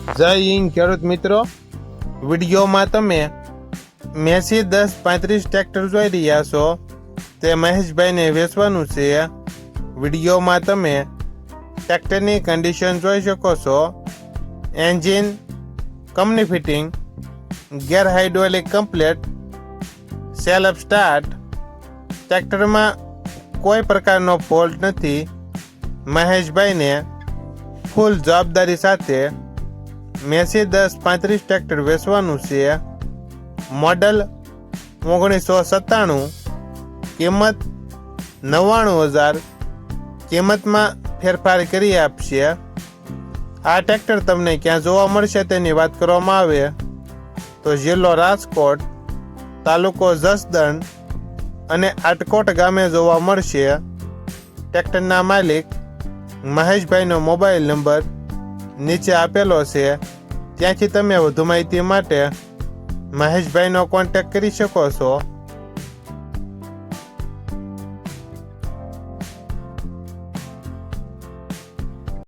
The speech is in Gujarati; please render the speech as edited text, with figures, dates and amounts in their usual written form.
જય હિન્દ ખેડૂત મિત્રો, વિડીયોમાં તમે મેસી 1035 ટ્રેક્ટર જોઈ રહ્યા છો. તે મહેશભાઈને વેચવાનું છે. વિડીયોમાં તમે ટ્રેક્ટરની કન્ડિશન જોઈ શકો છો. Engine company fitting, gear hydraulic complete, self start. ટ્રેક્ટરમાં કોઈ પ્રકારનો ફોલ્ટ નથી. મહેશભાઈને ફૂલ જવાબદારી સાથે મેસી 1035 ટ્રેક્ટર વેચવાનું છે. મોડલ 1997, કિંમત 99,000. કિંમતમાં ફેરફાર કરી આપશે. આ ટ્રેક્ટર તમને ક્યાં જોવા મળશે તેની વાત કરવામાં આવે તો જિલ્લો રાજકોટ, તાલુકો જસદણ અને આટકોટ ગામે જોવા મળશે. ટ્રેક્ટરના માલિક મહેશભાઈનો મોબાઈલ નંબર નીચે આપેલો છે. ત્યાંથી તમે વધુ માહિતી માટે મહેશભાઈનો કોન્ટેક્ટ કરી શકો છો.